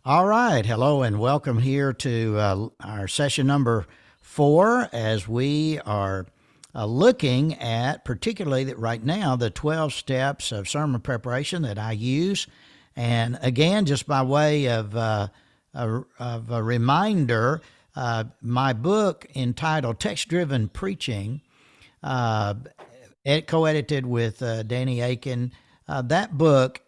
All right. Hello and welcome here to our session number 4 as we are looking at, particularly that right now, the 12 steps of sermon preparation that I use. And again, just by way of a reminder, my book entitled Text Driven Preaching, co-edited with Danny Akin, that book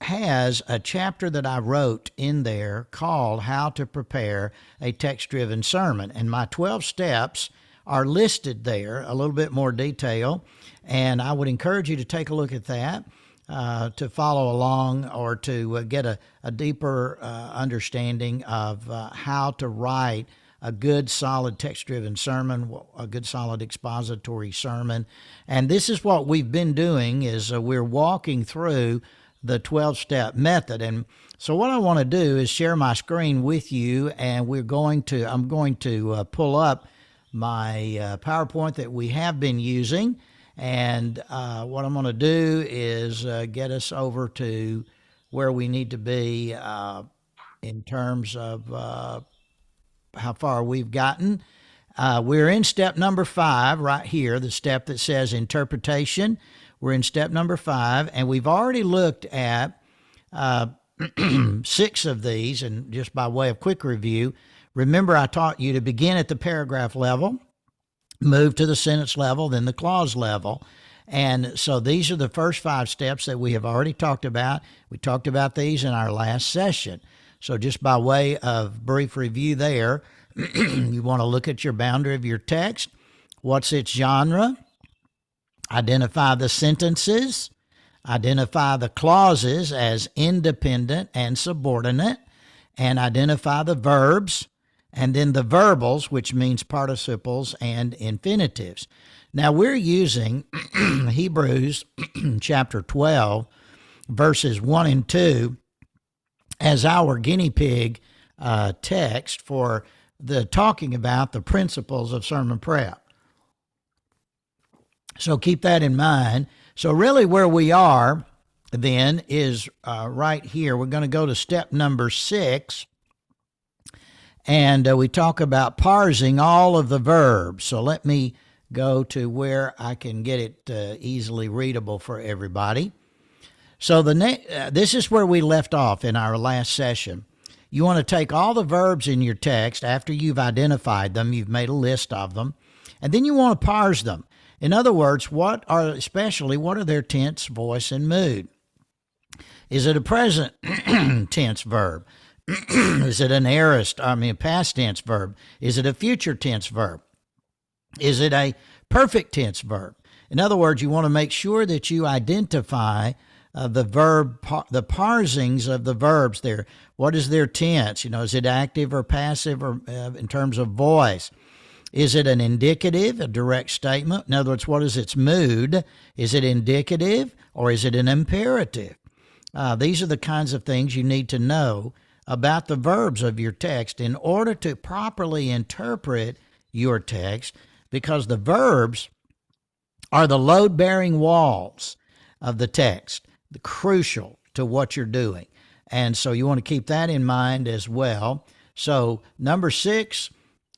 has a chapter that I wrote in there called How to Prepare a Text-Driven Sermon. And my 12 steps are listed there, a little bit more detail. And I would encourage you to take a look at that, to follow along or to get a deeper understanding of how to write a good, solid text-driven sermon, a good, solid expository sermon. And this is what we've been doing is we're walking through the 12-step method. And so what I want to do is share my screen with you, and I'm going to pull up my PowerPoint that we have been using. And what I'm going to do is get us over to where we need to be in terms of how far we've gotten. We're in step number 5 right here, the step that says interpretation. We're in step number 5, and we've already looked at 6 of these. And just by way of quick review, remember I taught you to begin at the paragraph level, move to the sentence level, then the clause level. And so these are the first 5 steps that we have already talked about. We talked about these in our last session. So just by way of brief review there, you want to look at your boundary of your text. What's its genre? Identify the sentences, identify the clauses as independent and subordinate, and identify the verbs, and then the verbals, which means participles and infinitives. Now we're using Hebrews chapter 12, verses 1 and 2 as our guinea pig text for the talking about the principles of sermon prep. So keep that in mind. So really where we are then is right here. We're going to go to step number 6. And we talk about parsing all of the verbs. So let me go to where I can get it easily readable for everybody. So this is where we left off in our last session. You want to take all the verbs in your text after you've identified them, you've made a list of them, and then you want to parse them. In other words, what are their tense, voice, and mood? Is it a present tense verb? Is it a past tense verb? Is it a future tense verb? Is it a perfect tense verb? In other words, you want to make sure that you identify the parsings of the verbs there. What is their tense? Is it active or passive, or in terms of voice? Is it an indicative, a direct statement? In other words, what is its mood? Is it indicative or is it an imperative? These are the kinds of things you need to know about the verbs of your text in order to properly interpret your text, because the verbs are the load-bearing walls of the text, crucial to what you're doing. And so you want to keep that in mind as well. So number 6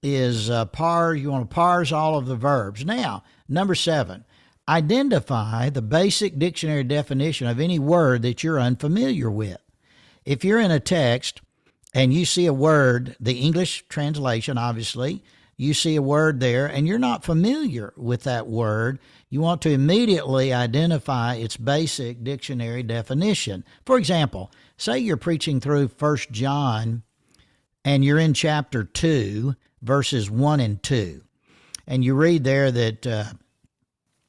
is you want to parse all of the verbs. Now, number 7, identify the basic dictionary definition of any word that you're unfamiliar with. If you're in a text and you see a word, the English translation, obviously, you see a word there and you're not familiar with that word, you want to immediately identify its basic dictionary definition. For example, say you're preaching through 1 John and you're in chapter 2, verses 1 and 2. And you read there that,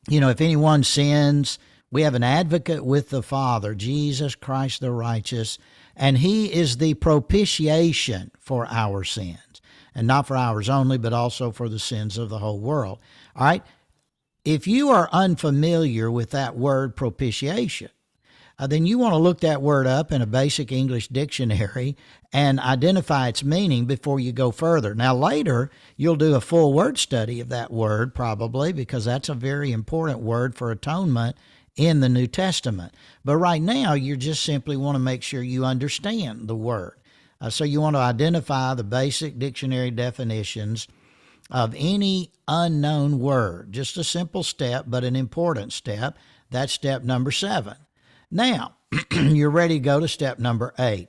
if anyone sins, we have an advocate with the Father, Jesus Christ the righteous, and he is the propitiation for our sins. And not for ours only, but also for the sins of the whole world. All right? If you are unfamiliar with that word propitiation, then you want to look that word up in a basic English dictionary and identify its meaning before you go further. Now, later, you'll do a full word study of that word probably, because that's a very important word for atonement in the New Testament. But right now, you just simply want to make sure you understand the word. So you want to identify the basic dictionary definitions of any unknown word. Just a simple step, but an important step. That's step number 7. Now, you're ready to go to step number 8.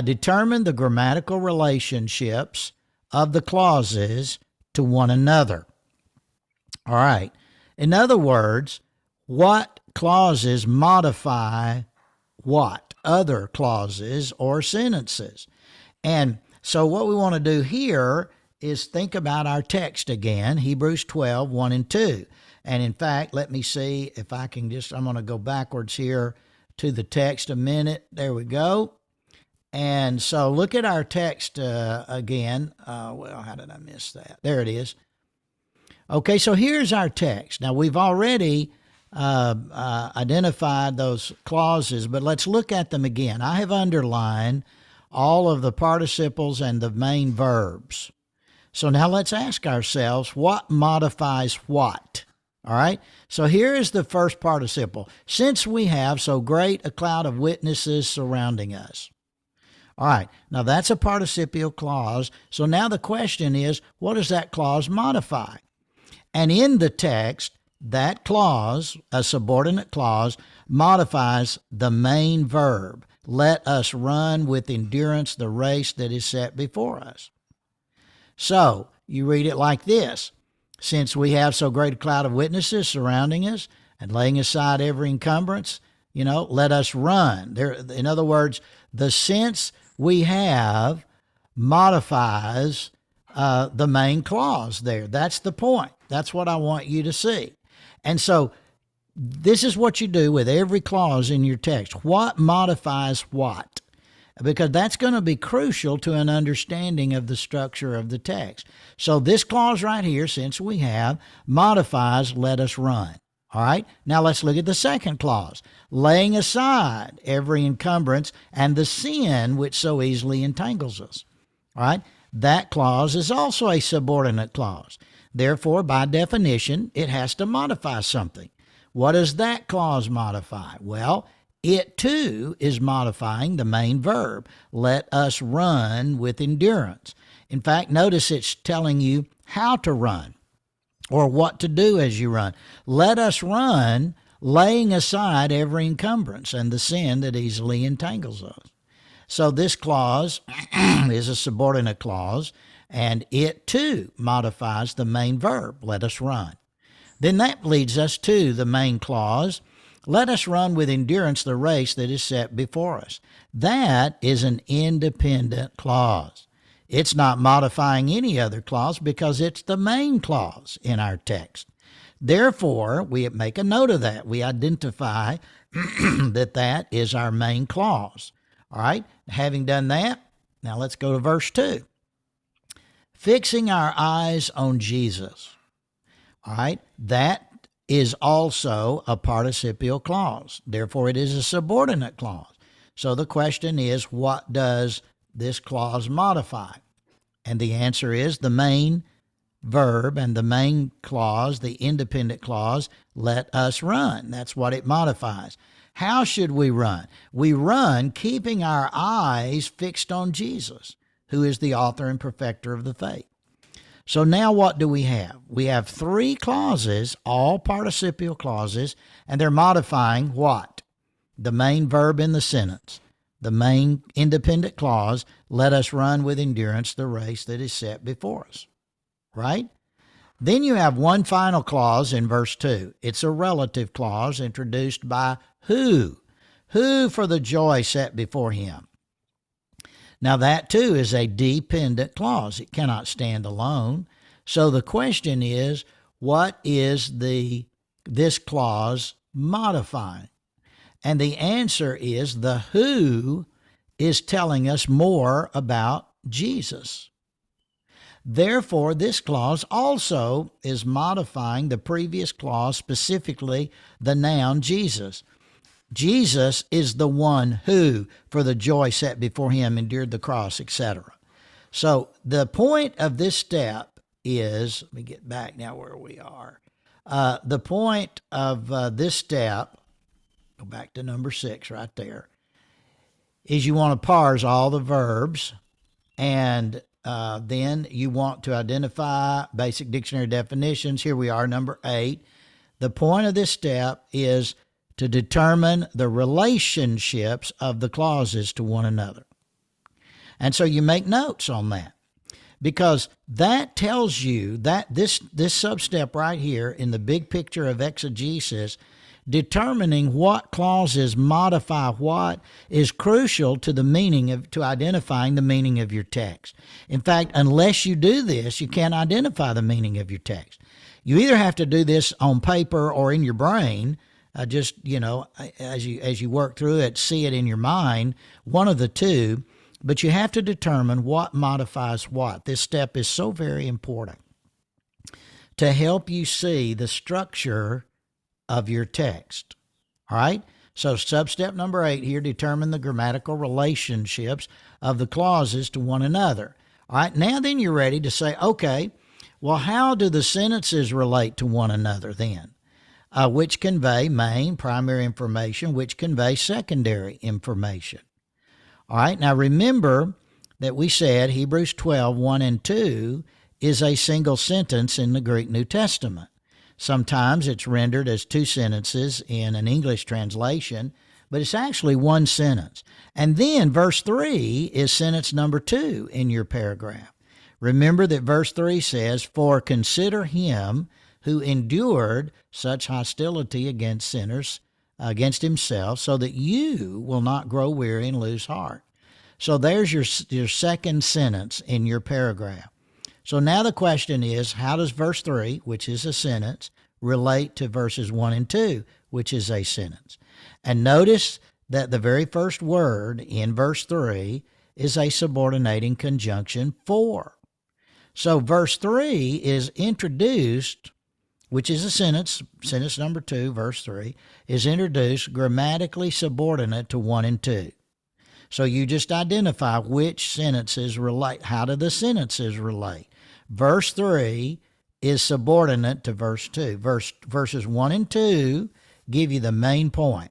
Determine the grammatical relationships of the clauses to one another. All right. In other words, what clauses modify what other clauses or sentences? And so what we want to do here is think about our text again, Hebrews 12, 1 and 2. And in fact, let me see if I can I'm going to go backwards here to the text a minute. There we go. And so look at our text again. Well, how did I miss that? There it is. Okay, so here's our text. Now, we've already identified those clauses, but let's look at them again. I have underlined all of the participles and the main verbs. So now let's ask ourselves, what modifies what? All right, so here is the first participle. Since we have so great a cloud of witnesses surrounding us. All right, now that's a participial clause. So now the question is, what does that clause modify? And in the text, that clause, a subordinate clause, modifies the main verb. Let us run with endurance the race that is set before us. So you read it like this. Since we have so great a cloud of witnesses surrounding us and laying aside every encumbrance, let us run. In other words, the since we have modifies the main clause there. That's the point. That's what I want you to see. And so this is what you do with every clause in your text. What modifies what? Because that's going to be crucial to an understanding of the structure of the text. So this clause right here, since we have, modifies let us run. All right, now let's look at the second clause. Laying aside every encumbrance and the sin which so easily entangles us. All right, that clause is also a subordinate clause. Therefore, by definition, it has to modify something. What does that clause modify? Well, it too is modifying the main verb. Let us run with endurance. In fact, notice it's telling you how to run or what to do as you run. Let us run, laying aside every encumbrance and the sin that easily entangles us. So this clause is a subordinate clause, and it too modifies the main verb, let us run. Then that leads us to the main clause, let us run with endurance the race that is set before us. That is an independent clause. It's not modifying any other clause because it's the main clause in our text. Therefore, we make a note of that. We identify that is our main clause. All right, having done that, now let's go to verse 2. Fixing our eyes on Jesus. All right, that is also a participial clause. Therefore, it is a subordinate clause. So the question is, what does this clause modify? And the answer is the main verb and the main clause, the independent clause, let us run. That's what it modifies. How should we run? We run keeping our eyes fixed on Jesus, who is the author and perfecter of the faith. So now what do we have? We have 3 clauses, all participial clauses, and they're modifying what? The main verb in the sentence. The main independent clause, let us run with endurance the race that is set before us. Right? Then you have one final clause in verse 2. It's a relative clause introduced by who? Who for the joy set before him. Now that too is a dependent clause. It cannot stand alone. So the question is, what is this clause modifying? And the answer is the who is telling us more about Jesus. Therefore, this clause also is modifying the previous clause, specifically the noun Jesus. Jesus is the one who, for the joy set before him, endured the cross, etc. So the point of this step is, let me get back now where we are. The point of this step, go back to number 6 right there, is you want to parse all the verbs, and then you want to identify basic dictionary definitions. Here we are, number 8. The point of this step is to determine the relationships of the clauses to one another. And so you make notes on that, because that tells you that this sub-step right here in the big picture of exegesis, determining what clauses modify what, is crucial to the meaning of, to identifying the meaning of your text. In fact, unless you do this, you can't identify the meaning of your text. You either have to do this on paper or in your brain, just, as you work through it, see it in your mind, one of the two, but you have to determine what modifies what. This step is so very important to help you see the structure of your text. All right? So sub-step number 8 here, determine the grammatical relationships of the clauses to one another. All right, now then you're ready to say, okay, well, how do the sentences relate to one another then? Which convey main, primary information, which convey secondary information. All right, now remember that we said Hebrews 12, 1 and 2 is a single sentence in the Greek New Testament. Sometimes it's rendered as 2 sentences in an English translation, but it's actually one sentence. And then verse 3 is sentence number 2 in your paragraph. Remember that verse 3 says, "For consider him who endured such hostility against sinners, against himself, so that you will not grow weary and lose heart." So there's your second sentence in your paragraph. So now the question is, how does verse 3, which is a sentence, relate to verses 1 and 2, which is a sentence? And notice that the very first word in verse 3 is a subordinating conjunction for. So verse 3 is introduced, which is a sentence number 2, verse 3, is introduced grammatically subordinate to 1 and 2. So you just identify which sentences relate. How do the sentences relate? Verse 3 is subordinate to verse 2. Verses 1 and 2 give you the main point.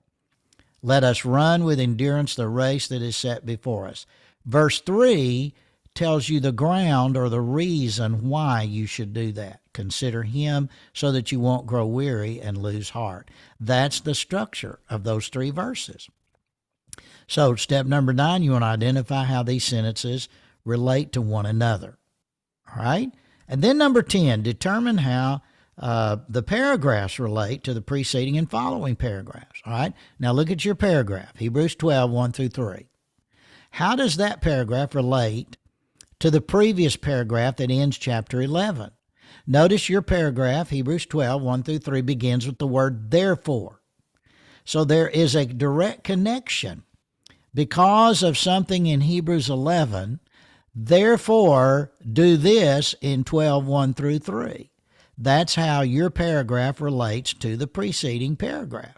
Let us run with endurance the race that is set before us. Verse 3 tells you the ground or the reason why you should do that. Consider him so that you won't grow weary and lose heart. That's the structure of those 3 verses. So step number 9, you want to identify how these sentences relate to one another. All right? And then number 10, determine how the paragraphs relate to the preceding and following paragraphs. All right? Now look at your paragraph, Hebrews 12, 1 through 3. How does that paragraph relate to the previous paragraph that ends chapter 11? Notice your paragraph, Hebrews 12, 1 through 3, begins with the word therefore. So there is a direct connection. Because of something in Hebrews 11, therefore do this in 12, 1 through 3. That's how your paragraph relates to the preceding paragraph,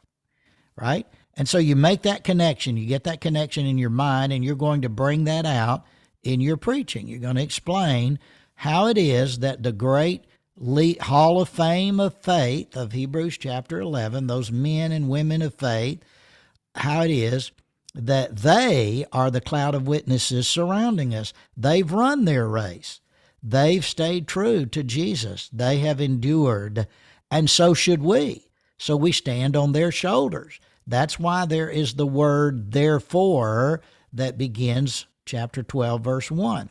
right? And so you make that connection. You get that connection in your mind, and you're going to bring that out in your preaching. You're going to explain how it is that the great Hall of Fame of faith of Hebrews chapter 11, those men and women of faith, how it is that they are the cloud of witnesses surrounding us. They've run their race. They've stayed true to Jesus. They have endured, and so should we. So we stand on their shoulders. That's why there is the word therefore that begins chapter 12, verse 1.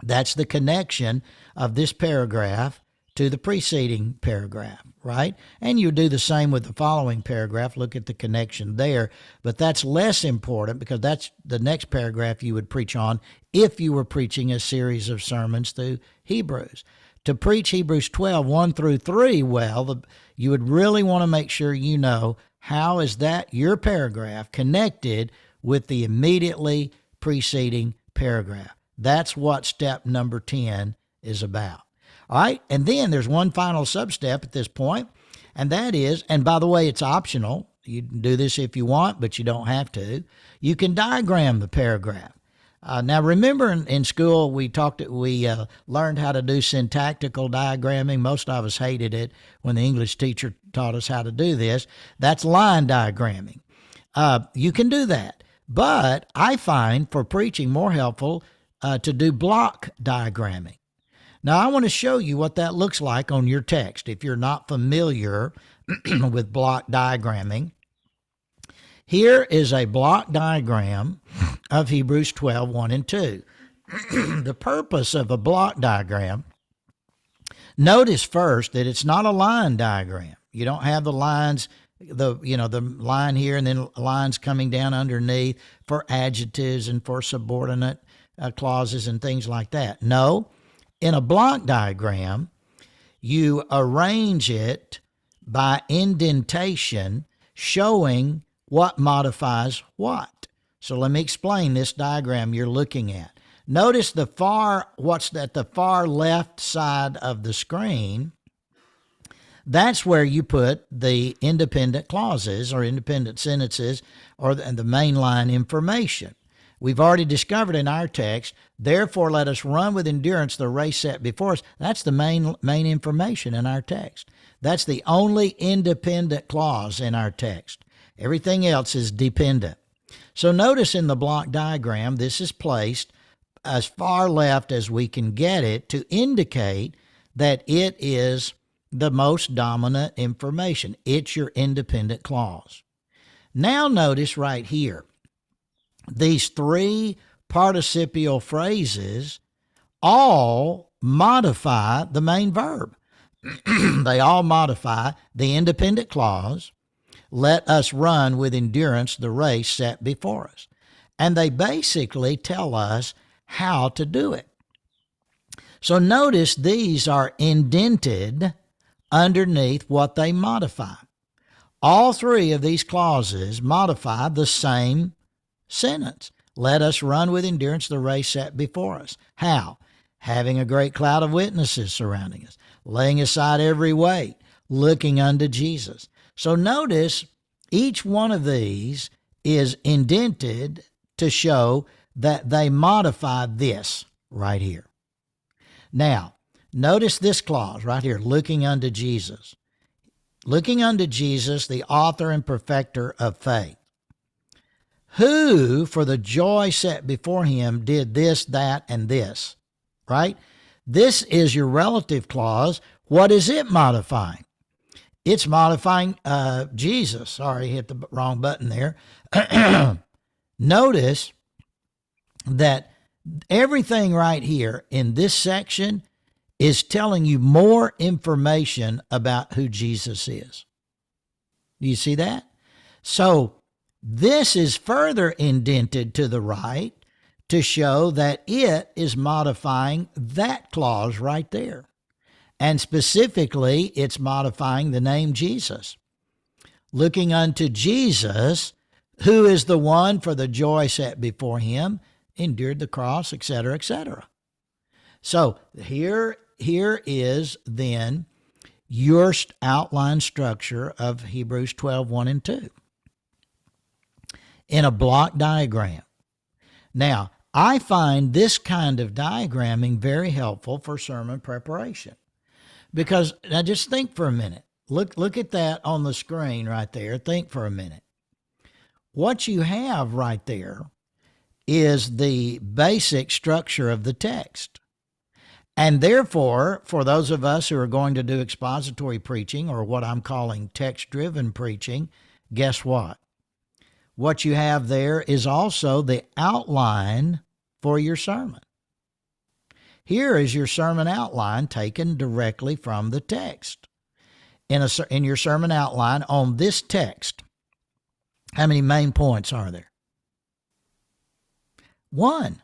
That's the connection of this paragraph to the preceding paragraph, right? And you do the same with the following paragraph. Look at the connection there. But that's less important because that's the next paragraph you would preach on if you were preaching a series of sermons through Hebrews. To preach Hebrews 12, 1 through 3, well, you would really want to make sure you know how is that your paragraph connected with the immediately preceding paragraph. That's what step number 10 is about. All right, and then there's one final sub-step at this point, and that is, and by the way, it's optional. You can do this if you want, but you don't have to. You can diagram the paragraph. Now, remember in school we learned how to do syntactical diagramming. Most of us hated it when the English teacher taught us how to do this. That's line diagramming. You can do that, But I find for preaching more helpful to do block diagramming. Now, I want to show you what that looks like on your text. If you're not familiar with block diagramming, here is a block diagram of Hebrews 12, 1 and 2. The purpose of a block diagram, notice first that it's not a line diagram. You don't have the lines, the line here and then lines coming down underneath for adjectives and for subordinate clauses and things like that. No, in a block diagram, you arrange it by indentation showing what modifies what. So let me explain this diagram you're looking at. Notice what's at the far left side of the screen. That's where you put the independent clauses or independent sentences or the mainline information. We've already discovered in our text, therefore let us run with endurance the race set before us. That's the main information in our text. That's the only independent clause in our text. Everything else is dependent. So notice in the block diagram, this is placed as far left as we can get it to indicate that it is the most dominant information. It's your independent clause. Now notice right here, these three participial phrases all modify the main verb. They all modify the independent clause, let us run with endurance the race set before us. And they basically tell us how to do it. So notice these are indented underneath what they modify. All three of these clauses modify the same sentence. Let us run with endurance the race set before us. How? Having a great cloud of witnesses surrounding us, laying aside every weight, looking unto Jesus. So notice each one of these is indented to show that they modify this right here. Now, notice this clause right here, looking unto Jesus. Looking unto Jesus, the author and perfecter of faith, who for the joy set before him did this, that, and this, right? This is your relative clause. What is it modifying? It's modifying Jesus. Sorry, hit the wrong button there. Notice that everything right here in this section is telling you more information about who Jesus is. Do you see that? So this is further indented to the right to show that it is modifying that clause right there. And specifically, it's modifying the name Jesus. Looking unto Jesus, who is the one for the joy set before him, endured the cross, etc., etc. So here is then your outline structure of Hebrews 12, 1 and 2 in a block diagram. Now, I find this kind of diagramming very helpful for sermon preparation. Because now just think for a minute. Look at that on the screen right there. Think for a minute. What you have right there is the basic structure of the text. And therefore, for those of us who are going to do expository preaching, or what I'm calling text-driven preaching, guess what? What you have there is also the outline for your sermon. Here is your sermon outline taken directly from the text. In your sermon outline on this text, how many main points are there? 1.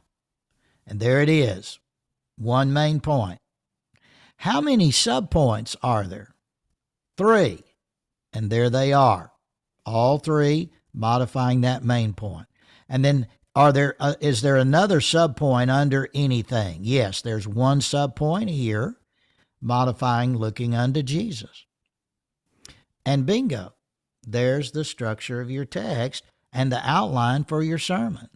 And there it is. 1 main point. How many subpoints are there? 3. And there they are. All 3 modifying that main point. And then is there another subpoint under anything? Yes, there's 1 subpoint here, modifying looking unto Jesus. And bingo, there's the structure of your text and the outline for your sermon.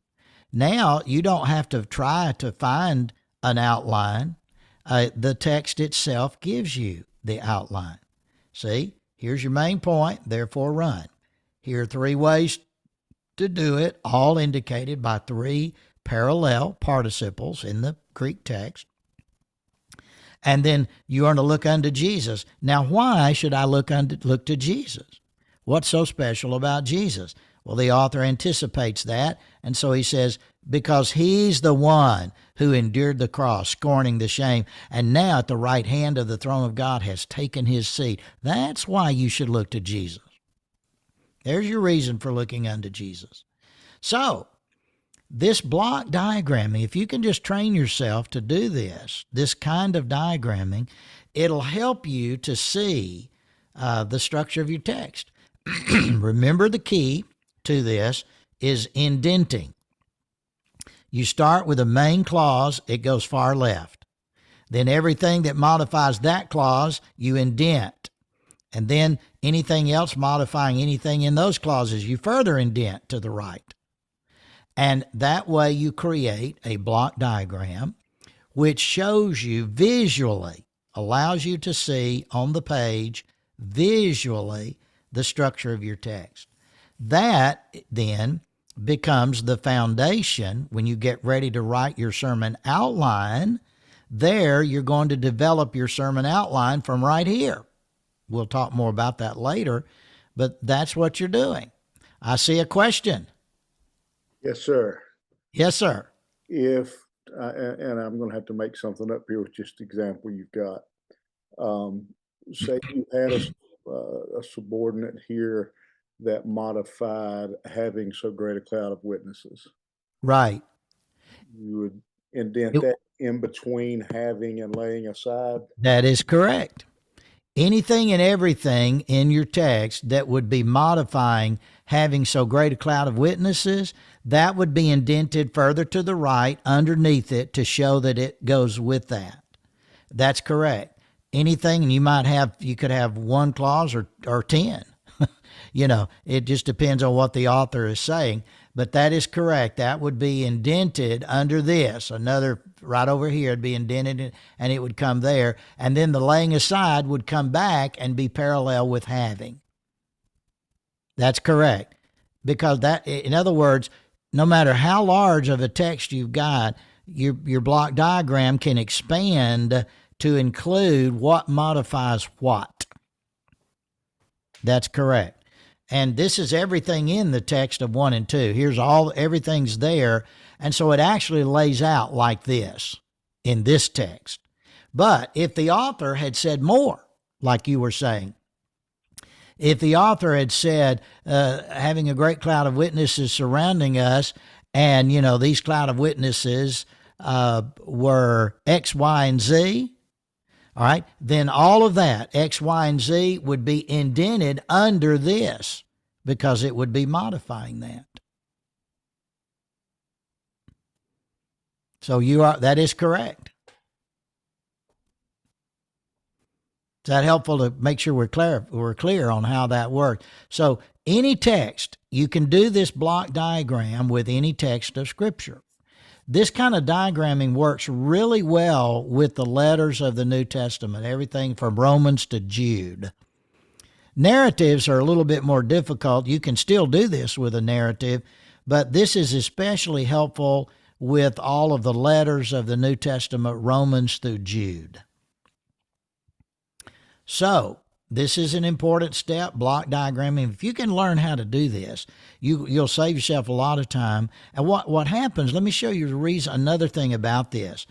Now, you don't have to try to find an outline. The text itself gives you the outline. See, here's your main point, therefore run. Here are 3 ways to do it, all indicated by three parallel participles in the Greek text. And then you are to look unto Jesus. Now, why should I look to Jesus? What's so special about Jesus? Well, the author anticipates that, and so he says, because he's the one who endured the cross, scorning the shame, and now at the right hand of the throne of God has taken his seat. That's why you should look to Jesus. There's your reason for looking unto Jesus. So, this block diagramming, if you can just train yourself to do this kind of diagramming, it'll help you to see the structure of your text. Remember, the key to this is indenting. You start with a main clause, it goes far left. Then everything that modifies that clause, you indent. And then anything else modifying anything in those clauses, you further indent to the right. And that way you create a block diagram which shows you visually, allows you to see on the page visually the structure of your text. That then becomes the foundation when you get ready to write your sermon outline. There you're going to develop your sermon outline from right here. We'll talk more about that later, but that's what you're doing. I see a question. Yes, sir. Yes, sir. If, and I'm going to have to make something up here with just the example you've got. Say you had a subordinate here that modified having so great a cloud of witnesses. Right. You would indent that in between having and laying aside? That is correct. Anything and everything in your text that would be modifying having so great a cloud of witnesses, that would be indented further to the right underneath it to show that it goes with that. That's correct. Anything, and you could have one clause or 10. It just depends on what the author is saying. But that is correct. That would be indented under this. Another right over here would be indented, and it would come there. And then the laying aside would come back and be parallel with having. That's correct. Because that, in other words, no matter how large of a text you've got, your block diagram can expand to include what modifies what. That's correct. And this is everything in the text of 1 and 2. Here's everything's there. And so it actually lays out like this in this text. But if the author had said more, like you were saying, if the author had said, having a great cloud of witnesses surrounding us, and, these cloud of witnesses were X, Y, and Z, all right, then all of that, X, Y, and Z, would be indented under this because it would be modifying that. So that is correct. Is that helpful to make sure we're clear on how that works? So any text, you can do this block diagram with any text of Scripture. This kind of diagramming works really well with the letters of the New Testament, everything from Romans to Jude. Narratives are a little bit more difficult. You can still do this with a narrative, but this is especially helpful with all of the letters of the New Testament, Romans through Jude. So, this is an important step, block diagramming. If you can learn how to do this, you'll save yourself a lot of time. And what happens, let me show you the reason, another thing about this.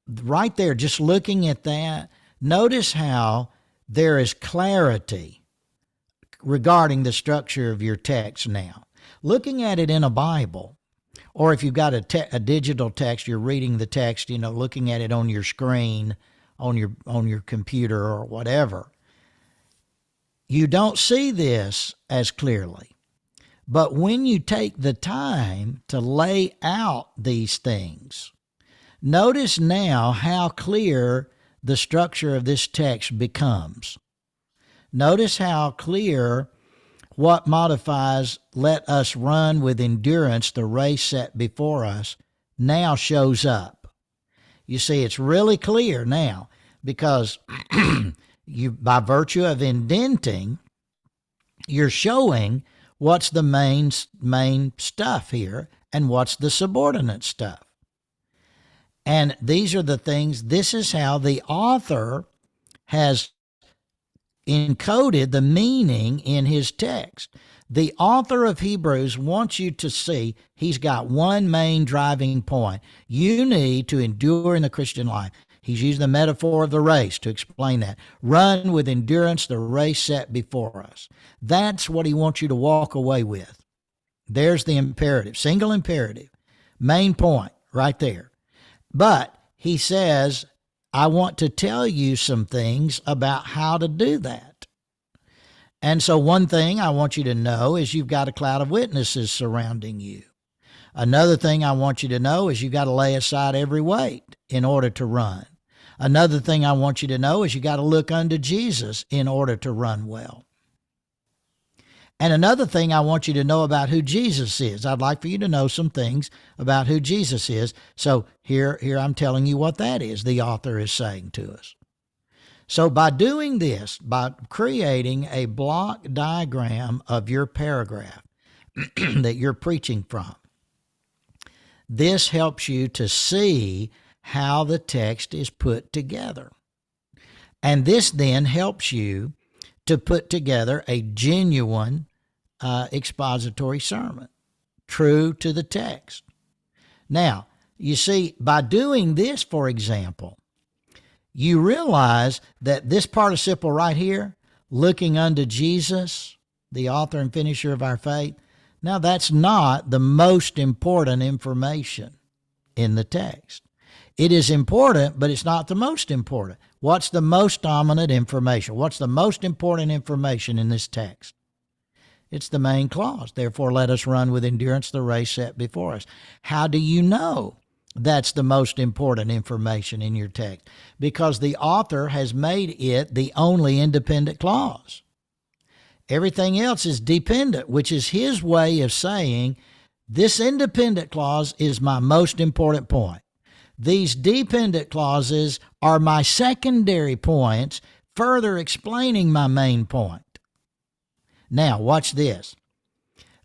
Right there, just looking at that, notice how there is clarity regarding the structure of your text now. Looking at it in a Bible, or if you've got a digital text, you're reading the text, looking at it on your screen, on your computer or whatever, you don't see this as clearly. But when you take the time to lay out these things, notice now how clear the structure of this text becomes. Notice how clear what modifies "let us run with endurance the race set before us" now shows up. You see, it's really clear now because by virtue of indenting, you're showing what's the main stuff here and what's the subordinate stuff. And these are the things, this is how the author has encoded the meaning in his text. The author of Hebrews wants you to see he's got one main driving point. You need to endure in the Christian life. He's used the metaphor of the race to explain that. Run with endurance the race set before us. That's what he wants you to walk away with. There's the imperative, single imperative, main point right there. But he says, I want to tell you some things about how to do that. And so one thing I want you to know is you've got a cloud of witnesses surrounding you. Another thing I want you to know is you've got to lay aside every weight in order to run. Another thing I want you to know is you got to look unto Jesus in order to run well. And another thing I want you to know about who Jesus is. I'd like for you to know some things about who Jesus is. So here I'm telling you what that is, the author is saying to us. So by doing this, by creating a block diagram of your paragraph that you're preaching from, this helps you to see how the text is put together. And this then helps you to put together a genuine expository sermon, true to the text. Now, you see, by doing this, for example, you realize that this participle right here, looking unto Jesus, the author and finisher of our faith, now that's not the most important information in the text. It is important, but it's not the most important. What's the most dominant information? What's the most important information in this text? It's the main clause. Therefore, let us run with endurance the race set before us. How do you know that's the most important information in your text? Because the author has made it the only independent clause. Everything else is dependent, which is his way of saying this independent clause is my most important point. These dependent clauses are my secondary points, further explaining my main point. Now, watch this.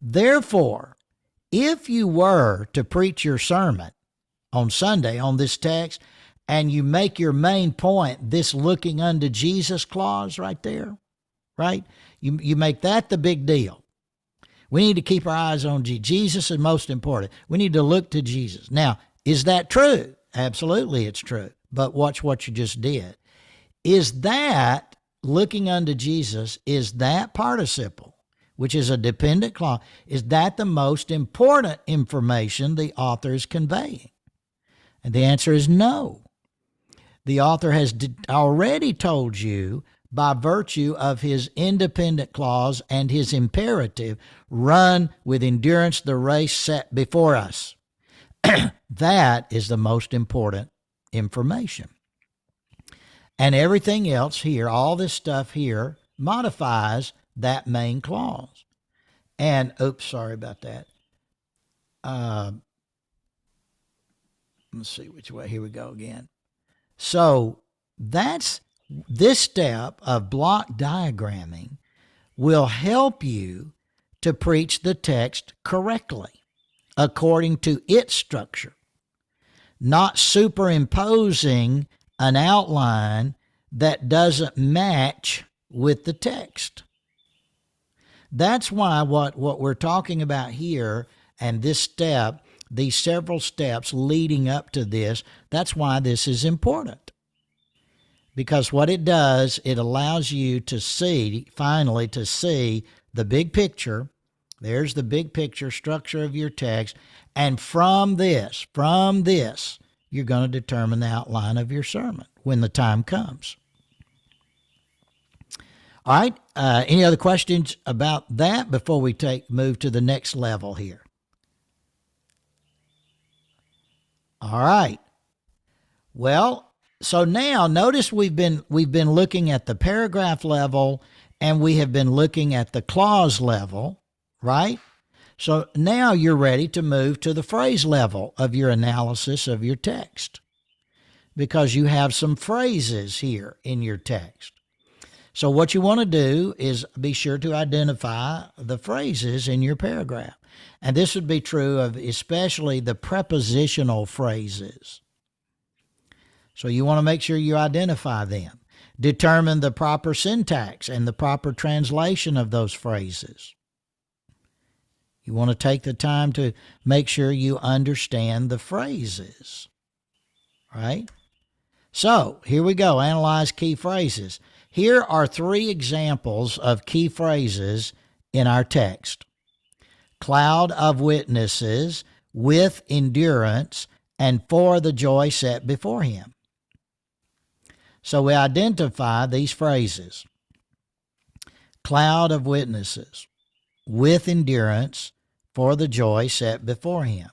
Therefore, if you were to preach your sermon on Sunday on this text, and you make your main point this looking unto Jesus clause right there, right? You make that the big deal. We need to keep our eyes on Jesus. Jesus is most important. We need to look to Jesus. Now, is that true? Absolutely, it's true. But watch what you just did. Is that looking unto Jesus, is that participle, which is a dependent clause, is that the most important information the author is conveying? And the answer is no. The author has already told you, by virtue of his independent clause and his imperative, run with endurance the race set before us. That is the most important information. And everything else here, all this stuff here, modifies that main clause. And, oops, sorry about that. Let's see which way. Here we go again. So that's this step of block diagramming will help you to preach the text correctly according to its structure, not superimposing an outline that doesn't match with the text. That's why what we're talking about here and this step, these several steps leading up to this, that's why this is important. Because what it does, it allows you to see, finally, to see the big picture. There's the big picture structure of your text. And from this, you're going to determine the outline of your sermon when the time comes. All right. Any other questions about that before we move to the next level here? All right. Well, so now notice we've been looking at the paragraph level and we have been looking at the clause level, right? So now you're ready to move to the phrase level of your analysis of your text, because you have some phrases here in your text. So what you want to do is be sure to identify the phrases in your paragraph. And this would be true of especially the prepositional phrases. So you want to make sure you identify them. Determine the proper syntax and the proper translation of those phrases. You want to take the time to make sure you understand the phrases, right? So here we go. Analyze key phrases. Here are 3 examples of key phrases in our text. Cloud of witnesses, with endurance, and for the joy set before him. So we identify these phrases. Cloud of witnesses, with endurance, for the joy set before him.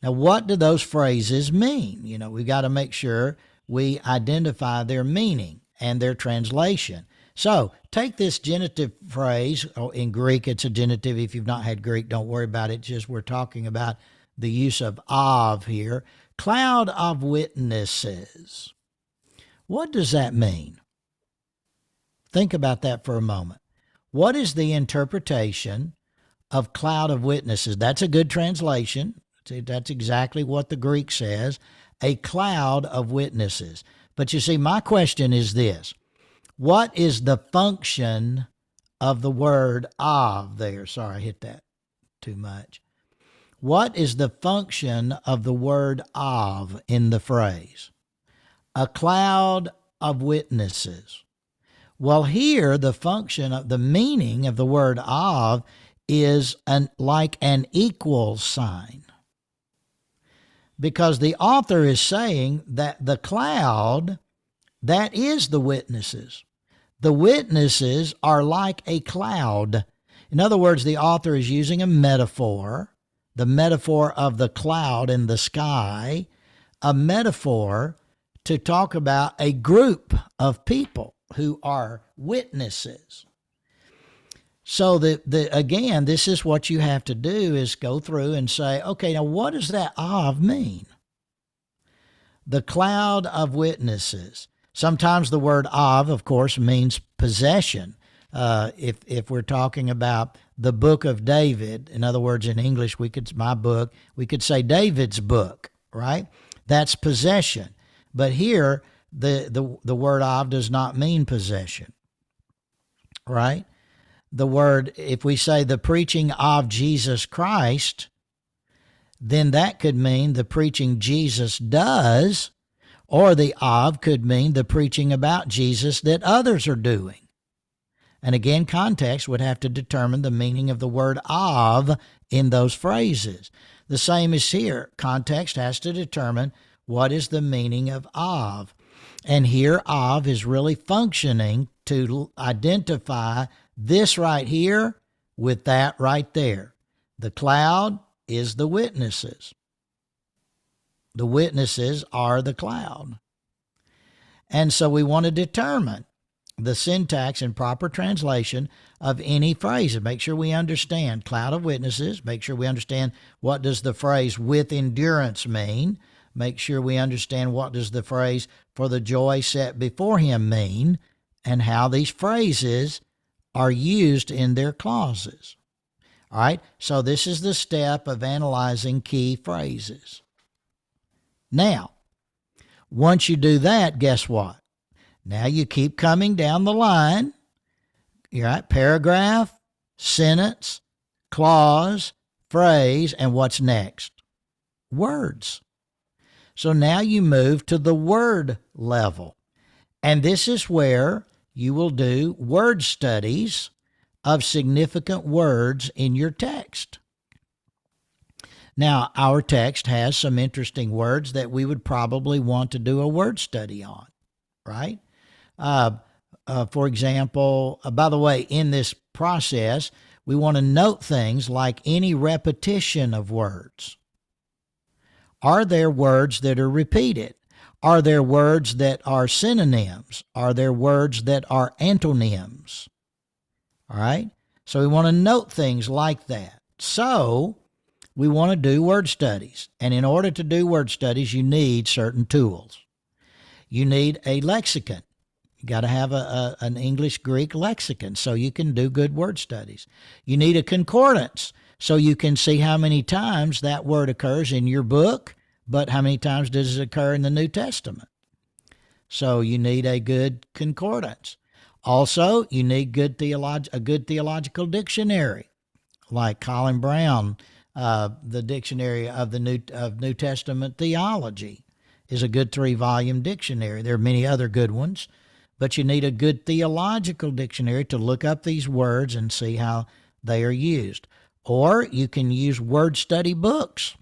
Now, what do those phrases mean? We've got to make sure we identify their meaning and their translation. So take this genitive phrase. In Greek, it's a genitive. If you've not had Greek, don't worry about it. Just we're talking about the use of here. Cloud of witnesses. What does that mean? Think about that for a moment. What is the interpretation of cloud of witnesses? That's a good translation. That's exactly what the Greek says, a cloud of witnesses. But you see, my question is this. What is the function of the word of there? Sorry, I hit that too much. What is the function of the word of in the phrase? A cloud of witnesses. Well, here the function of the meaning of the word of is like an equal sign. Because the author is saying that the cloud, that is the witnesses. The witnesses are like a cloud. In other words, the author is using a metaphor, the metaphor of the cloud in the sky, a metaphor to talk about a group of people who are witnesses. So again, this is what you have to do is go through and say, okay, now what does that of mean? The cloud of witnesses. Sometimes the word of course, means possession. If we're talking about the book of David, in other words, in English, we could say David's book, right? That's possession. But here, the word of does not mean possession, right? The word, if we say the preaching of Jesus Christ, then that could mean the preaching Jesus does, or the of could mean the preaching about Jesus that others are doing. And again, context would have to determine the meaning of the word of in those phrases. The same is here. Context has to determine what is the meaning of. And here of is really functioning to identify this right here with that right there. The cloud is the witnesses. The witnesses are the cloud. And so we want to determine the syntax and proper translation of any phrase and make sure we understand cloud of witnesses, make sure we understand what does the phrase with endurance mean, make sure we understand what does the phrase for the joy set before him mean, and how these phrases are used in their clauses. All right, so this is the step of analyzing key phrases. Now, once you do that, guess what? Now you keep coming down the line. You're right, paragraph, sentence, clause, phrase, and what's next? Words. So now you move to the word level. And this is where you will do word studies of significant words in your text. Now, our text has some interesting words that we would probably want to do a word study on, right? For example, by the way, in this process, we want to note things like any repetition of words. Are there words that are repeated? Are there words that are synonyms? Are there words that are antonyms? All right? So we want to note things like that. So we want to do word studies. And in order to do word studies, you need certain tools. You need a lexicon. You got to have an English-Greek lexicon so you can do good word studies. You need a concordance so you can see how many times that word occurs in your book, but how many times does it occur in the New Testament. So you need a good concordance. Also, you need a good theological dictionary, like Colin Brown, the Dictionary of New Testament Theology is a good 3-volume dictionary. There are many other good ones, but you need a good theological dictionary to look up these words and see how they are used. Or you can use word study books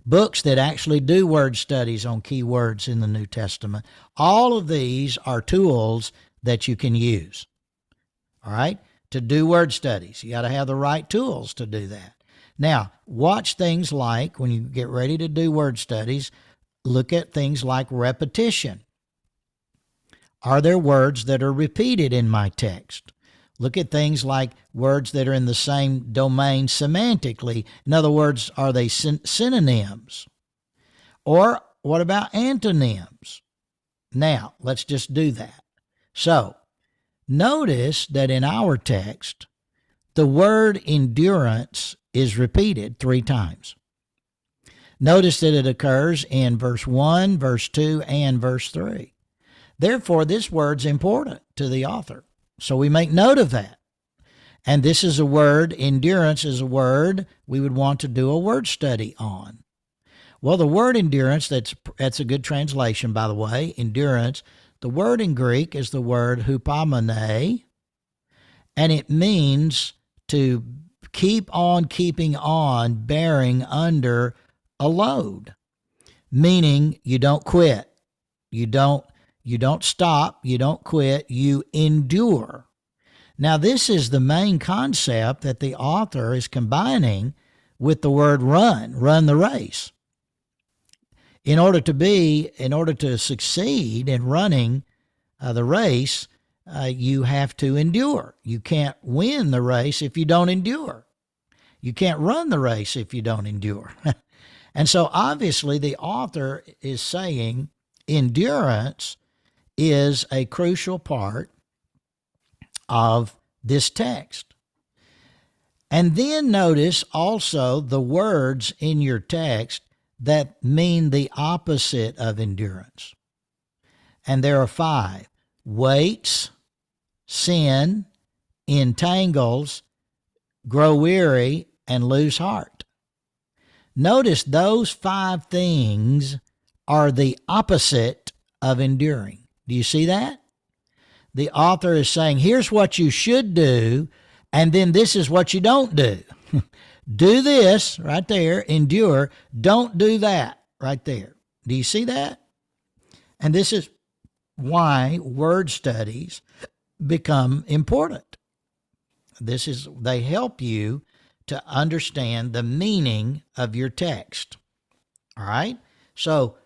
that actually do word studies on key words in the New Testament. All of these are tools that you can use, all right, to do word studies. You got to have the right tools to do that. Now, watch things like, when you get ready to do word studies, look at things like repetition. Are there words that are repeated in my text? Look at things like words that are in the same domain semantically. In other words, are they synonyms? Or what about antonyms? Now, let's just do that. So, notice that in our text, the word endurance is repeated 3 times. Notice that it occurs in verse 1, verse 2, and verse 3. Therefore, this word's important to the author. So we make note of that. And this is a word, endurance is a word we would want to do a word study on. Well, the word endurance, that's a good translation, by the way, endurance. The word in Greek is the word hupomone, and it means to keep on keeping on, bearing under a load, meaning you don't quit. You don't stop, you don't quit, you endure. Now, this is the main concept that the author is combining with the word run the race. In order to succeed in running the race, you have to endure. You can't win the race if you don't endure. You can't run the race if you don't endure. And so obviously the author is saying endurance is a crucial part of this text. And then notice also the words in your text that mean the opposite of endurance. And there are 5. Waits, sin, entangles, grow weary, and lose heart. Notice those 5 things are the opposite of enduring. Do you see that? The author is saying, here's what you should do, and then this is what you don't do. Do this right there, endure. Don't do that right there. Do you see that? And this is why word studies become important. They help you to understand the meaning of your text. All right? So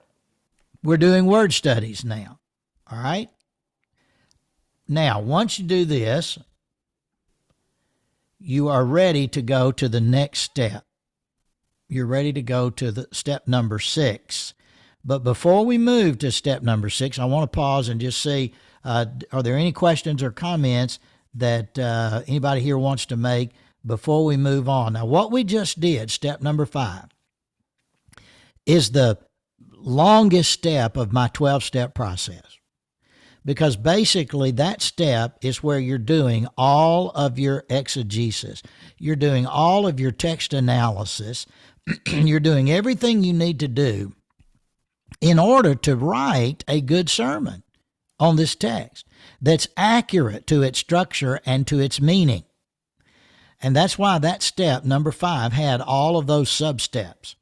we're doing word studies now. All right? Now, once you do this, you are ready to go to the next step. You're ready to go to the step number 6. But before we move to step number 6, I want to pause and just see, are there any questions or comments that anybody here wants to make before we move on? Now, what we just did, step number 5, is the longest step of my 12-step process. Because basically that step is where you're doing all of your exegesis. You're doing all of your text analysis. You're doing everything you need to do in order to write a good sermon on this text that's accurate to its structure and to its meaning. And that's why that step, number 5, had all of those sub-steps.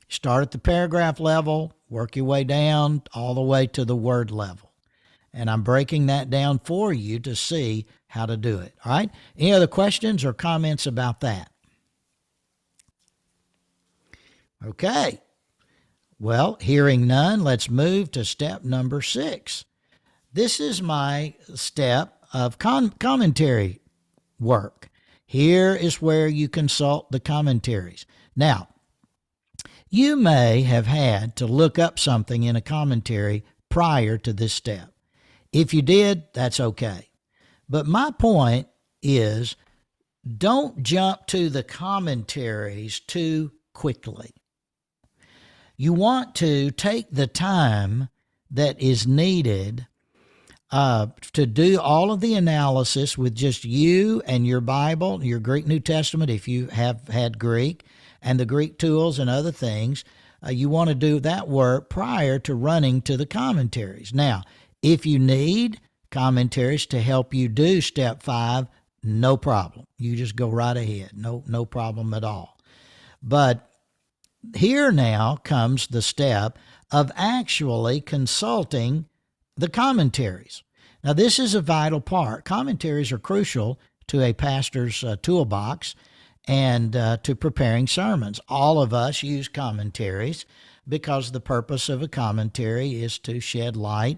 Start at the paragraph level, work your way down all the way to the word level. And I'm breaking that down for you to see how to do it. All right? Any other questions or comments about that? Okay. Well, hearing none, let's move to step number 6. This is my step of commentary work. Here is where you consult the commentaries. Now, you may have had to look up something in a commentary prior to this step. If you did, that's okay. But my point is, don't jump to the commentaries too quickly. You want to take the time that is needed to do all of the analysis with just you and your Bible, your Greek New Testament, if you have had Greek, and the Greek tools and other things. You want to do that work prior to running to the commentaries. Now, if you need commentaries to help you do step 5, no problem. You just go right ahead. No problem at all. But here now comes the step of actually consulting the commentaries. Now, this is a vital part. Commentaries are crucial to a pastor's toolbox and to preparing sermons. All of us use commentaries because the purpose of a commentary is to shed light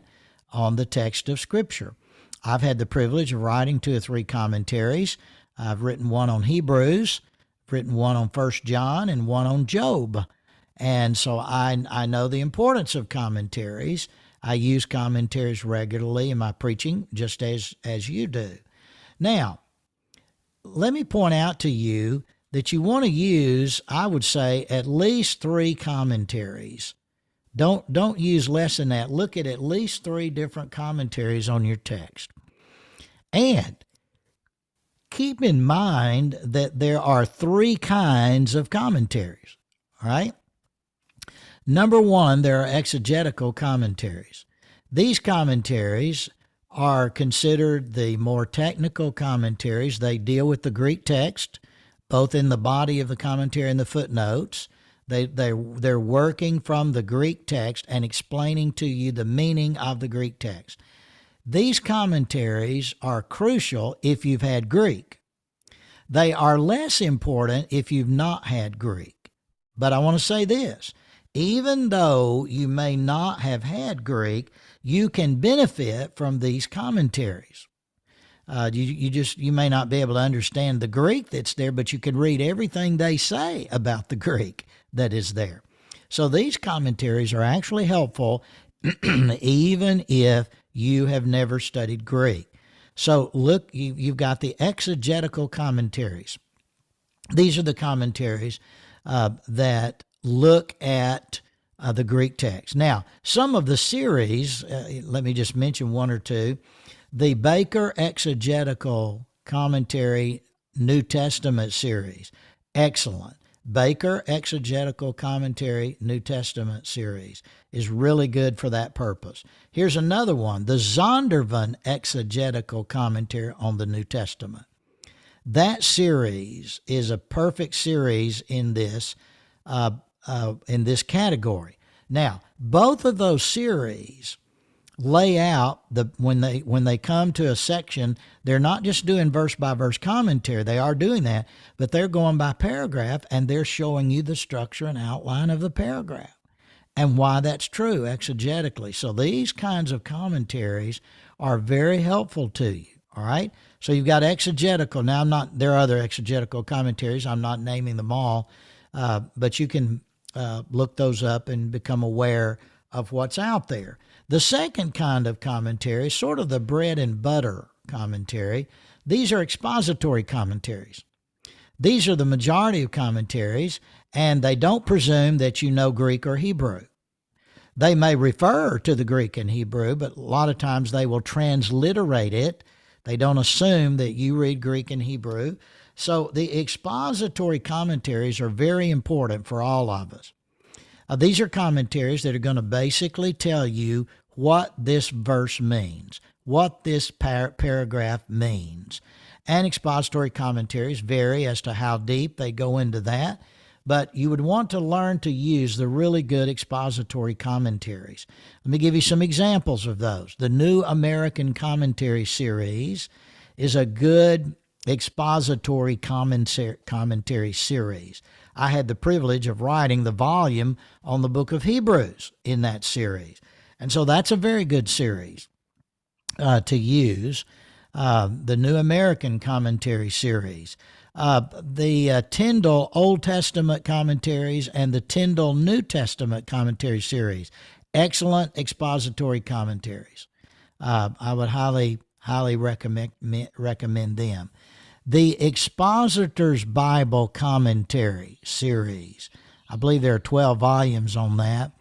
on the text of Scripture. I've had the privilege of writing 2 or 3 commentaries. I've written one on Hebrews, written one on 1 John, and one on Job. And so I know the importance of commentaries. I use commentaries regularly in my preaching, just as you do. Now, let me point out to you that you want to use, I would say, at least 3 commentaries. Don't use less than that. Look at least 3 different commentaries on your text. And keep in mind that there are 3 kinds of commentaries, all right? Number 1, there are exegetical commentaries. These commentaries are considered the more technical commentaries. They deal with the Greek text, both in the body of the commentary and the footnotes. They're working from the Greek text and explaining to you the meaning of the Greek text. These commentaries are crucial if you've had Greek. They are less important if you've not had Greek. But I want to say this. Even though you may not have had Greek, you can benefit from these commentaries. You may not be able to understand the Greek that's there, but you can read everything they say about the Greek that is there. So these commentaries are actually helpful even if you have never studied Greek. So look, you've got the exegetical commentaries. These are the commentaries that look at the Greek text. Now, some of the series, let me just mention 1 or 2. The Baker Exegetical Commentary New Testament series, excellent. Baker Exegetical Commentary New Testament series is really good for that purpose. Here's another one, the Zondervan Exegetical Commentary on the New Testament. That series is a perfect series in this category. Now, both of those series lay out when they come to a section, they're not just doing verse by verse commentary. They are doing that, but they're going by paragraph and they're showing you the structure and outline of the paragraph and why that's true exegetically. So these kinds of commentaries are very helpful to you. All right. So you've got exegetical. Now there are other exegetical commentaries. I'm not naming them all, but you can look those up and become aware of what's out there. The second kind of commentary, sort of the bread and butter commentary, these are expository commentaries. These are the majority of commentaries, and they don't presume that you know Greek or Hebrew. They may refer to the Greek and Hebrew, but a lot of times they will transliterate it. They don't assume that you read Greek and Hebrew. So the expository commentaries are very important for all of us. These are commentaries that are going to basically tell you what this verse means, what this paragraph means. And expository commentaries vary as to how deep they go into that, but you would want to learn to use the really good expository commentaries. Let me give you some examples of those. The New American Commentary series is a good expository commentary series. I had the privilege of writing the volume on the book of Hebrews in that series. And so that's a very good series to use. The New American Commentary series. The Tyndale Old Testament commentaries and the Tyndale New Testament commentary series. Excellent expository commentaries. I would highly recommend them. The Expositor's Bible Commentary series. I believe there are 12 volumes on that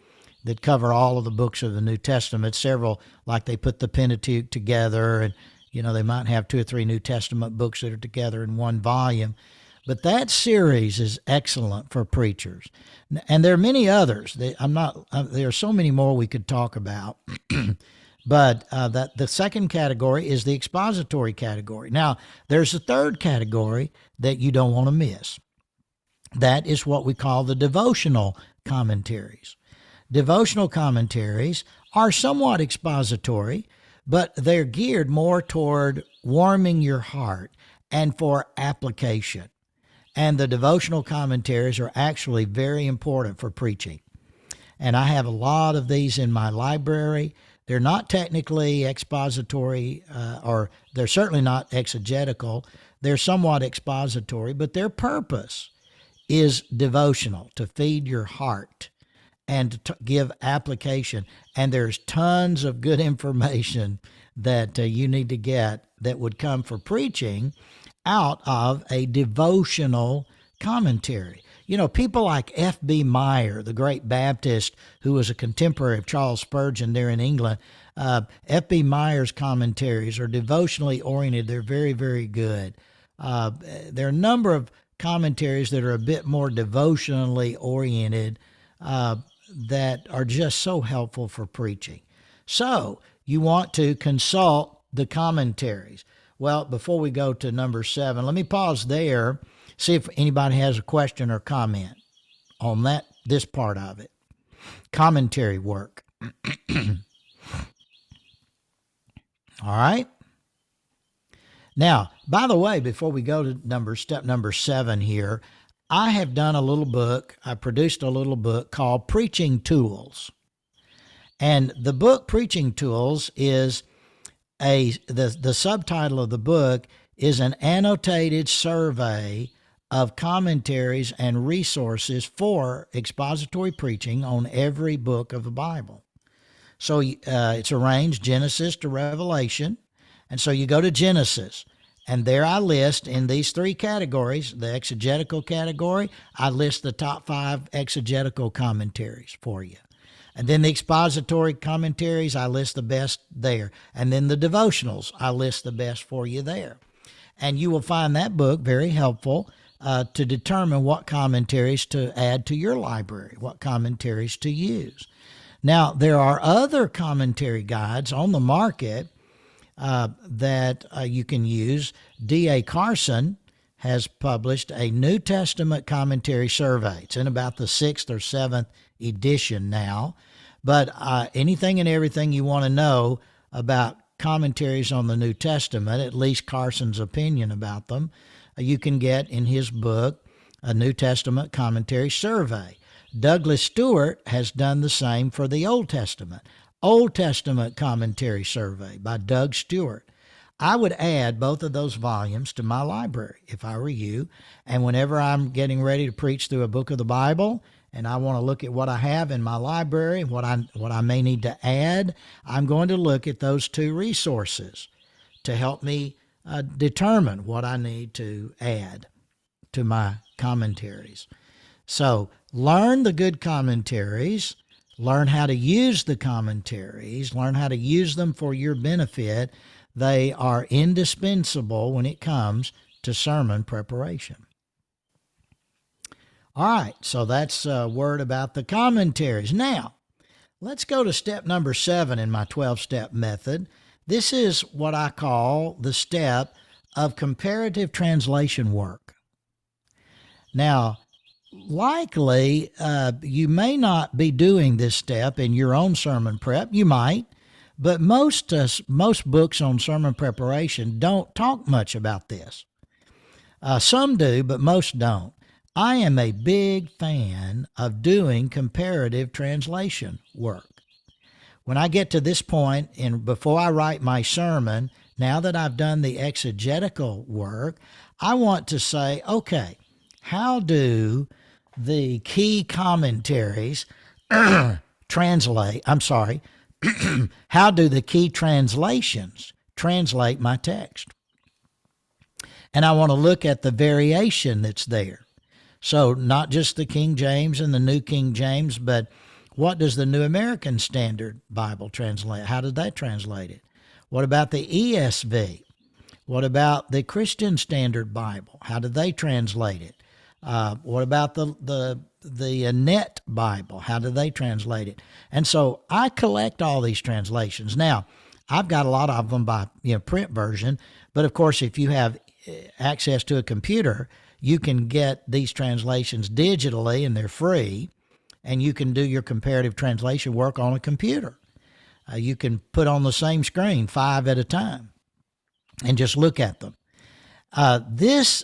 cover all of the books of the New Testament. Several, like they put the Pentateuch together, and they might have 2 or 3 New Testament books that are together in one volume. But that series is excellent for preachers, and there are many others. There are so many more we could talk about. But the second category is the expository category. Now, there's a third category that you don't want to miss. That is what we call the devotional commentaries. Devotional commentaries are somewhat expository, but they're geared more toward warming your heart and for application. And the devotional commentaries are actually very important for preaching. And I have a lot of these in my library. They're not technically expository, or they're certainly not exegetical. They're somewhat expository, but their purpose is devotional, to feed your heart and to give application. And there's tons of good information that you need to get that would come for preaching out of a devotional commentary. People like F.B. Meyer, the great Baptist who was a contemporary of Charles Spurgeon there in England, F.B. Meyer's commentaries are devotionally oriented. They're very, very good. There are a number of commentaries that are a bit more devotionally oriented that are just so helpful for preaching. So you want to consult the commentaries. Well, before we go to number 7, let me pause there, see if anybody has a question or comment on this part of it. Commentary work. All right. Now, by the way, before we go to step number 7 here, I have done a little book. I produced a little book called Preaching Tools. And the book Preaching Tools is the subtitle of the book is an annotated survey of commentaries and resources for expository preaching on every book of the Bible. So it's arranged Genesis to Revelation. And so you go to Genesis, and there I list in these 3 categories, the exegetical category, I list the top 5 exegetical commentaries for you. And then the expository commentaries, I list the best there. And then the devotionals, I list the best for you there. And you will find that book very helpful to determine what commentaries to add to your library, what commentaries to use. Now, there are other commentary guides on the market that you can use. D.A. Carson has published a New Testament commentary survey. It's in about the 6th or 7th edition now. But anything and everything you want to know about commentaries on the New Testament, at least Carson's opinion about them, you can get in his book, A New Testament Commentary Survey. Douglas Stewart has done the same for the Old Testament. Old Testament Commentary Survey by Doug Stewart. I would add both of those volumes to my library if I were you. And whenever I'm getting ready to preach through a book of the Bible and I want to look at what I have in my library, what I may need to add, I'm going to look at those 2 resources to help me determine what I need to add to my commentaries. So learn the good commentaries, learn how to use the commentaries, learn how to use them for your benefit. They are indispensable when it comes to sermon preparation. All right, so that's a word about the commentaries. Now, let's go to step number 7 in my 12-step method. This is what I call the step of comparative translation work. Now, likely you may not be doing this step in your own sermon prep. You might, but most books on sermon preparation don't talk much about this. Some do, but most don't. I am a big fan of doing comparative translation work. When I get to this point, and before I write my sermon, now that I've done the exegetical work, I want to say, okay, how do the key commentaries how do the key translations translate my text? And I want to look at the variation that's there. So not just the King James and the New King James, but what does the New American Standard Bible translate? How did that translate it? What about the ESV? What about the Christian Standard Bible? How did they translate it? What about the Net Bible? How do they translate it? And so I collect all these translations. Now, I've got a lot of them by print version, but of course, if you have access to a computer, you can get these translations digitally, and they're free, and you can do your comparative translation work on a computer. You can put on the same screen 5 at a time and just look at them. This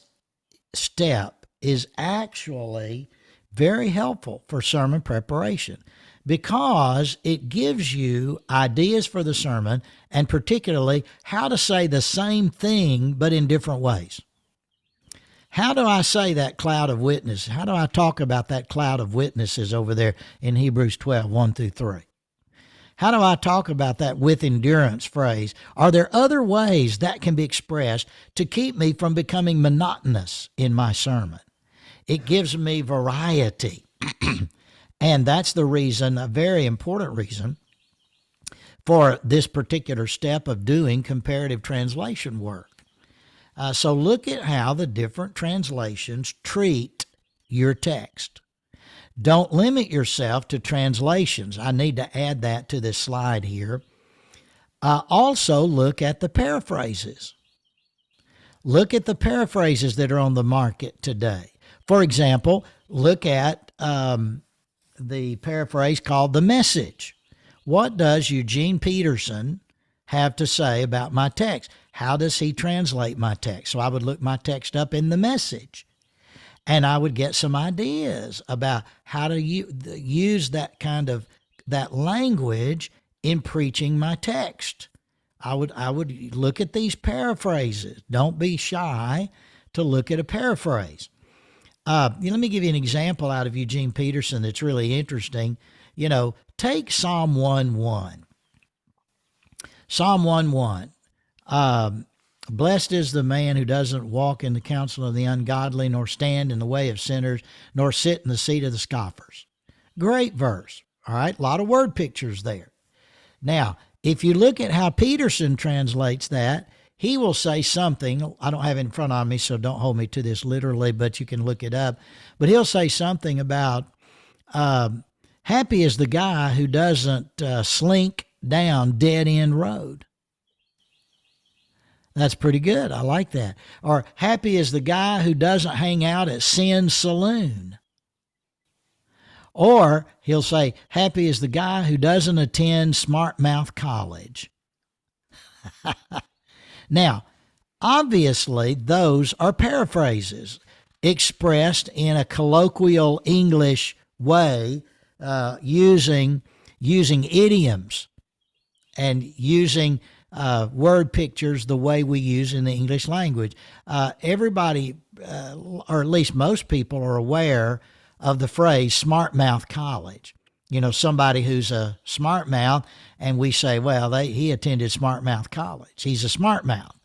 step is actually very helpful for sermon preparation because it gives you ideas for the sermon, and particularly how to say the same thing but in different ways. How do I say that cloud of witnesses? How do I talk about that cloud of witnesses over there in Hebrews 12, 1 through 3? How do I talk about that with endurance phrase? Are there other ways that can be expressed to keep me from becoming monotonous in my sermon? It gives me variety. And that's the reason, a very important reason, for this particular step of doing comparative translation work. So look at how the different translations treat your text. Don't limit yourself to translations. I need to add that to this slide here. Also look at the paraphrases. Look at the paraphrases that are on the market today. For example, look at the paraphrase called The Message. What does Eugene Peterson have to say about my text? How does he translate my text? So I would look my text up in The Message, and I would get some ideas about how to use that language in preaching my text. I would look at these paraphrases. Don't be shy to look at a paraphrase. Let me give you an example out of Eugene Peterson that's really interesting. Take Psalm 1:1. Psalm 1:1. Blessed is the man who doesn't walk in the counsel of the ungodly, nor stand in the way of sinners, nor sit in the seat of the scoffers. Great verse. All right, a lot of word pictures there. Now, if you look at how Peterson translates that, he will say something. I don't have it in front of me, so don't hold me to this literally, but you can look it up. But he'll say something about happy is the guy who doesn't slink down dead-end road. That's pretty good. I like that. Or happy is the guy who doesn't hang out at Sin's Saloon. Or he'll say, happy is the guy who doesn't attend Smart Mouth College. Now, obviously, those are paraphrases expressed in a colloquial English way, using idioms and using word pictures the way we use in the English language. Everybody, or at least most people, are aware of the phrase smart mouth college. Somebody who's a smart mouth, and we say, well, he attended Smart Mouth College. He's a smart mouth,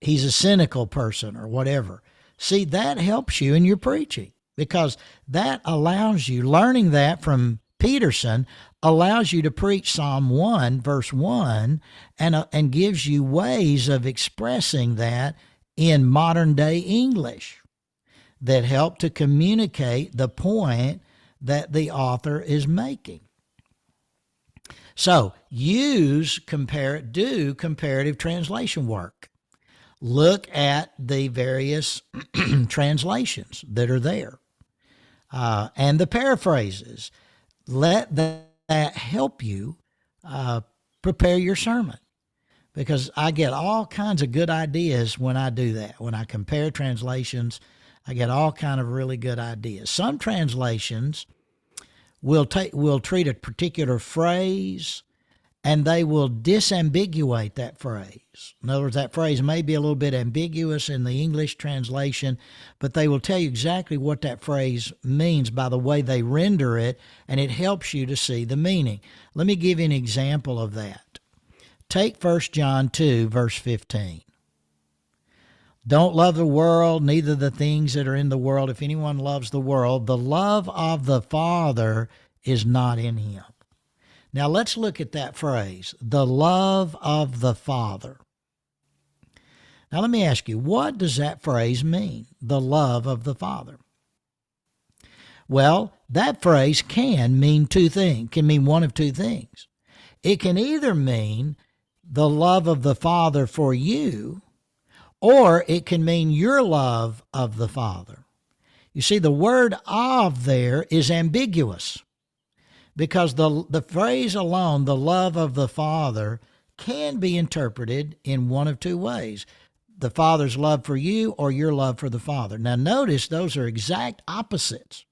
he's a cynical person or whatever. See, that helps you in your preaching because that allows you, learning that from Peterson allows you to preach Psalm 1, verse 1, and gives you ways of expressing that in modern day English that help to communicate the point that the author is making. So do comparative translation work. Look at the various translations that are there and the paraphrases. Let that help you prepare your sermon, because I get all kinds of good ideas when I do that. When I compare translations, I get all kind of really good ideas. Some translations will treat a particular phrase and they will disambiguate that phrase. In other words, that phrase may be a little bit ambiguous in the English translation, but they will tell you exactly what that phrase means by the way they render it, and it helps you to see the meaning. Let me give you an example of that. Take 1 John 2, verse 15. Don't love the world, neither the things that are in the world. If anyone loves the world, the love of the Father is not in him. Now let's look at that phrase, the love of the Father. Now let me ask you, what does that phrase mean, the love of the Father? Well, that phrase can mean two things, can mean one of two things. It can either mean the love of the Father for you, or it can mean your love of the Father. You see, the word of there is ambiguous, because the phrase alone, the love of the Father, can be interpreted in one of two ways. The Father's love for you or your love for the Father. Now notice those are exact opposites.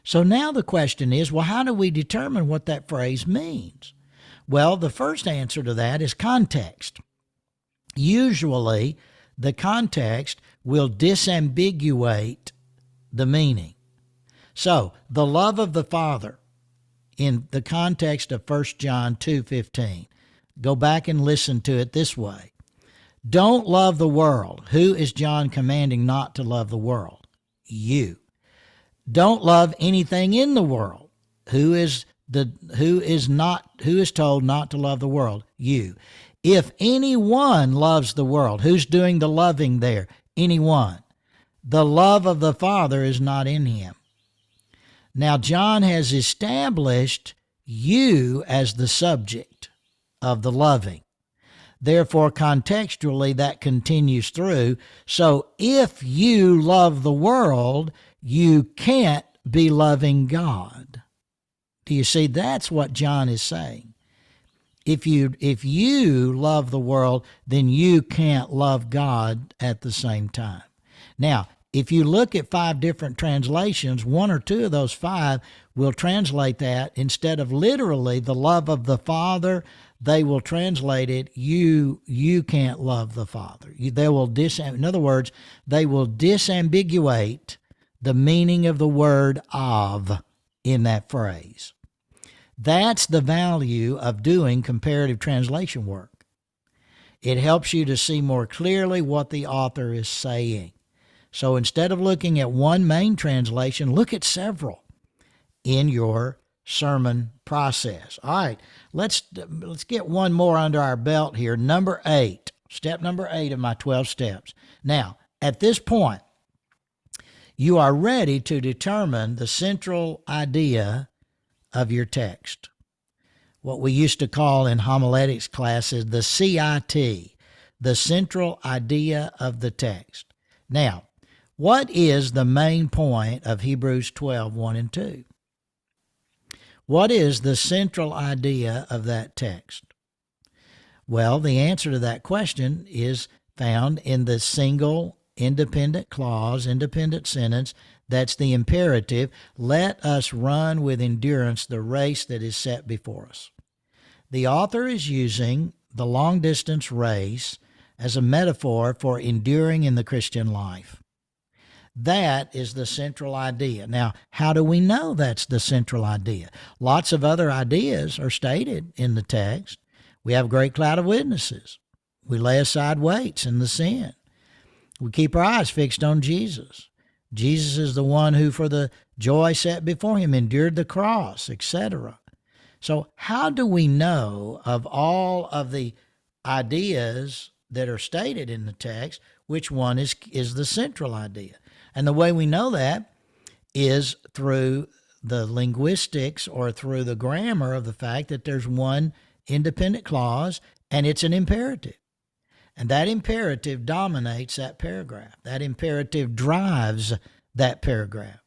So now the question is, well, how do we determine what that phrase means? Well, the first answer to that is context. Usually, the context will disambiguate the meaning. So, the love of the Father, in the context of 1 John 2:15. Go back and listen to it this way. Don't love the world. Who is John commanding not to love the world? You. Don't love anything in the world. Who is told not to love the world? You. If anyone loves the world, who's doing the loving there? Anyone. The love of the Father is not in him. Now, John has established you as the subject of the loving. Therefore, contextually, that continues through. So, if you love the world, you can't be loving God. Do you see? That's what John is saying. If you love the world, then you can't love God at the same time. Now, if you look at 5 different translations, 1 or 2 of those 5 will translate that instead of literally the love of the Father, they will translate it, you can't love the Father. In other words, they will disambiguate the meaning of the word of in that phrase. That's the value of doing comparative translation work. It helps you to see more clearly what the author is saying. So instead of looking at one main translation, look at several in your sermon process. All right, let's get one more under our belt here. Number 8, step number 8 of my 12 steps. Now, at this point, you are ready to determine the central idea of your text. What we used to call in homiletics classes the CIT, the central idea of the text. Now, what is the main point of Hebrews 12, 1 and 2? What is the central idea of that text? Well, the answer to that question is found in the single independent clause, independent sentence. That's the imperative. Let us run with endurance the race that is set before us. The author is using the long-distance race as a metaphor for enduring in the Christian life. That is the central idea. Now, how do we know that's the central idea? Lots of other ideas are stated in the text. We have a great cloud of witnesses. We lay aside weights and the sin. We keep our eyes fixed on Jesus. Jesus is the one who, for the joy set before him, endured the cross, etc. So how do we know of all of the ideas that are stated in the text, which one is the central idea? And the way we know that is through the linguistics or through the grammar of the fact that there's one independent clause and it's an imperative. And that imperative dominates that paragraph. That imperative drives that paragraph.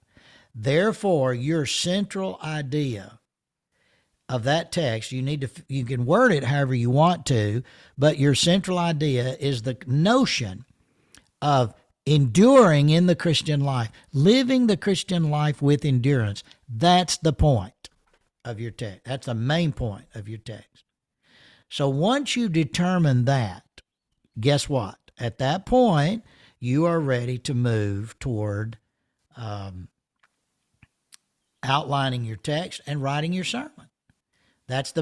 Therefore, your central idea of that text, you can word it however you want to, but your central idea is the notion of enduring in the Christian life, living the Christian life with endurance. That's the point of your text. That's the main point of your text. So once you determine that, guess what? At that point, you are ready to move toward outlining your text and writing your sermon. There's the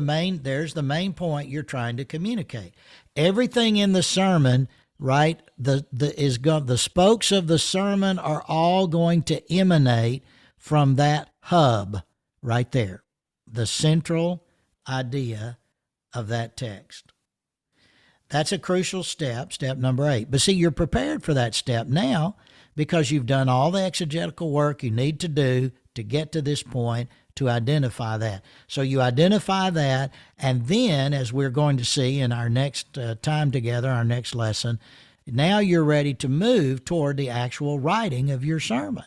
main point you're trying to communicate. Everything in the sermon, right, the spokes of the sermon are all going to emanate from that hub right there, the central idea of that text. That's a crucial step number 8. But see, you're prepared for that step now because you've done all the exegetical work you need to do to get to this point to identify that. So you identify that, and then, as we're going to see in our next time together, our next lesson, now you're ready to move toward the actual writing of your sermon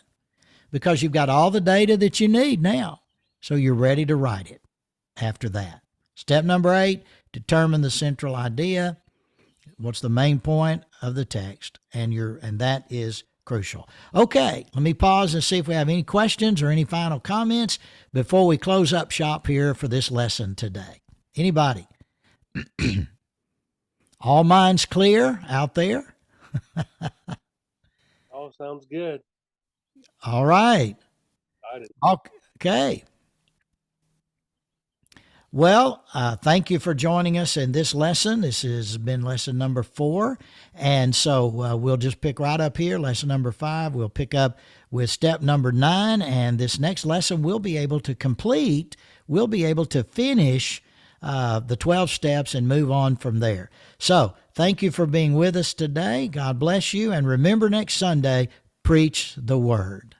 because you've got all the data that you need now. So you're ready to write it after that. Step number 8, determine the central idea. What's the main point of the text? And that is crucial. Okay, let me pause and see if we have any questions or any final comments before we close up shop here for this lesson today. Anybody? All minds clear out there? All sounds good. All right. Excited. Okay. Well, thank you for joining us in this lesson. This has been lesson number 4. And so we'll just pick right up here, lesson number 5. We'll pick up with step number 9. And this next lesson we'll be able to finish the 12 steps and move on from there. So thank you for being with us today. God bless you. And remember, next Sunday, preach the word.